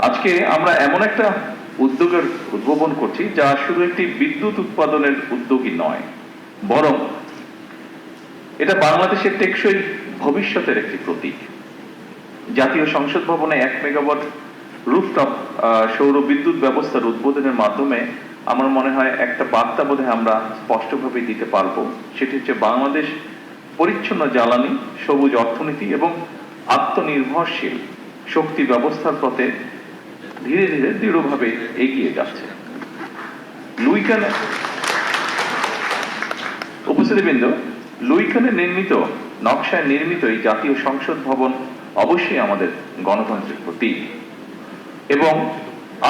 আজকে আমরা এমন একটা উদ্যোগের উদ্ভাবন করছি যা শুধু একটি বিদ্যুৎ উৎপাদনের উদ্যোগই নয়, বরং এটা বাংলাদেশের টেকসই ভবিষ্যতের একটি প্রতীক। জাতীয় সংসদ ভবনে 1 মেগাওয়াট রুফটপ সৌর বিদ্যুৎ ব্যবস্থার উদ্বোধনের মাধ্যমে আমার মনে হয় একটা বার্তা বোধহয় আমরা স্পষ্টভাবে দিতে পারবো। সেটি হচ্ছে বাংলাদেশ পরিচ্ছন্ন জ্বালানি, সবুজ অর্থনীতি এবং আত্মনির্ভরশীল শক্তি ব্যবস্থার পথে ধীরে ধীরে দৃঢ়ভাবে এগিয়ে যাচ্ছে। উপস্থিতিবৃন্দ, লুইখানে নির্মিত নকশায় নির্মিত এই জাতীয় সংসদ ভবন অবশ্যই আমাদের গণতন্ত্রের প্রতীক, এবং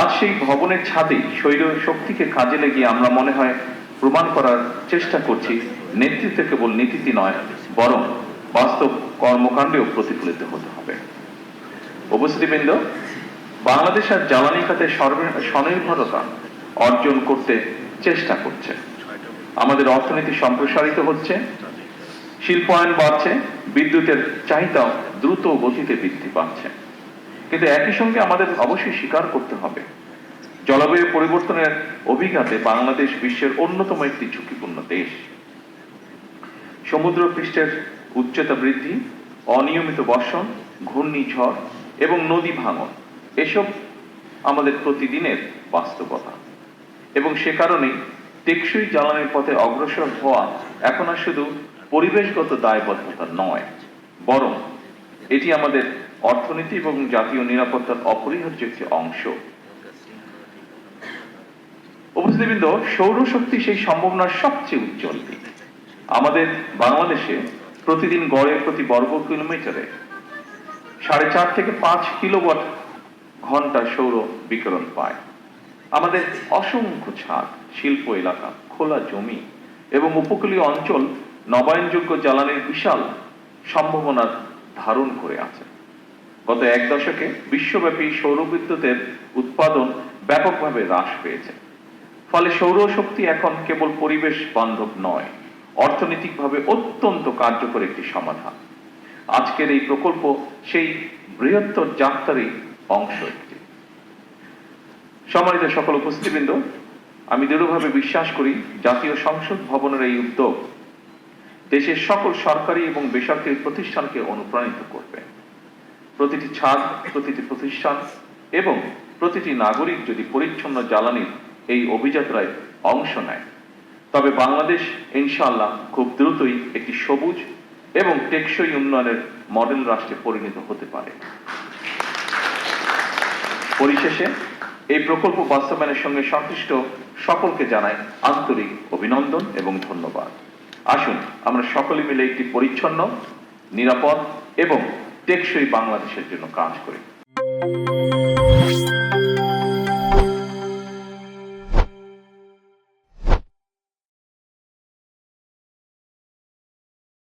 আজ সেই ভবনের ছাদেই সৌর শক্তিকে কাজে লাগিয়ে আমরা মনে হয় প্রমাণ করার চেষ্টা করছি নেতৃত্বে কেবল নীতিতে নয়, বরং বাস্তব কর্মকাণ্ডেও প্রতিফলিত হতে হবে। উপস্থিতিবৃন্দ, বাংলাদেশ আর জ্বালানি খাতে স্বনির্ভরতা অর্জন করতে চেষ্টা করছে। আমাদের অর্থনীতি সম্প্রসারিত হচ্ছে, শিল্পায়ন বাড়ছে, বিদ্যুতের চাহিদা দ্রুত গতিতে বৃদ্ধি পাচ্ছে। কিন্তু একই সঙ্গে আমাদের অবশ্যই স্বীকার করতে হবে, জলবায়ু পরিবর্তনের অভিঘাতে বাংলাদেশ বিশ্বের অন্যতম একটি ঝুঁকিপূর্ণ দেশ। সমুদ্র পৃষ্ঠের উচ্চতা বৃদ্ধি, অনিয়মিত বর্ষণ, ঘূর্ণিঝড় এবং নদী ভাঙন এসব আমাদের প্রতিদিনের বাস্তবতা, এবং সে কারণেই টেকসই জ্বালানির পথে অগ্রসর হওয়া এখন আর শুধু পরিবেশগত দায়বদ্ধতা নয়, বরং এটি আমাদের অর্থনীতি এবং জাতীয় নিরাপত্তার অপরিহার্য একটি অংশ। উপস্থিতিবৃন্দ, সৌরশক্তি সেই সম্ভাবনার সবচেয়ে উজ্জ্বল দিক। আমাদের বাংলাদেশে প্রতিদিন গড়ে প্রতি বর্গ কিলোমিটারে 4.5 থেকে 5 কিলোওয়াট ঘন্টা সৌর বিকিরণ পায়। আমাদের অসংখ্য ছাদ, শিল্প এলাকা, খোলা জমি এবং উপকূলীয় অঞ্চল নবায়নযোগ্য জ্বালানির বিশাল সম্ভাবনার ধারণ করে আছে। গত 1 দশকে বিশ্বব্যাপী সৌর বিদ্যুতের উৎপাদন ব্যাপকভাবে হ্রাস পেয়েছে। ফলে সৌরশক্তি এখন কেবল পরিবেশ বান্ধব নয়, অর্থনৈতিকভাবে অত্যন্ত কার্যকর একটি সমাধান। আজকের এই প্রকল্প সেই বৃহত্তর যাত্রারই অংশ একটি। সম্মানিত সকল উপস্থিতিবৃন্দ, আমি দৃঢ়ভাবে বিশ্বাস করি জাতীয় সংসদ ভবনের এই উদ্যোগ দেশের সকল সরকারি এবং বেসরকারি প্রতিষ্ঠানকে অনুপ্রাণিত করবে। প্রতিটি ছাদ, প্রতিটি প্রতিষ্ঠান এবং প্রতিটি নাগরিক যদি পরিচ্ছন্ন জ্বালানির এই অভিযাত্রায় অংশ নেয়, তবে বাংলাদেশ ইনশাআল্লাহ খুব দ্রুতই একটি সবুজ এবং টেকসই উন্নয়নের মডেল রাষ্ট্রে পরিণত হতে পারে। পরিশেষে এই প্রকল্প বাস্তবায়নের সঙ্গে সংশ্লিষ্ট সকলকে জানাই আন্তরিক অভিনন্দন এবং ধন্যবাদ। আসুন আমরা সকলে মিলে একটি পরিচ্ছন্ন, নিরাপদ এবং টেকসই বাংলাদেশের জন্য কাজ করি।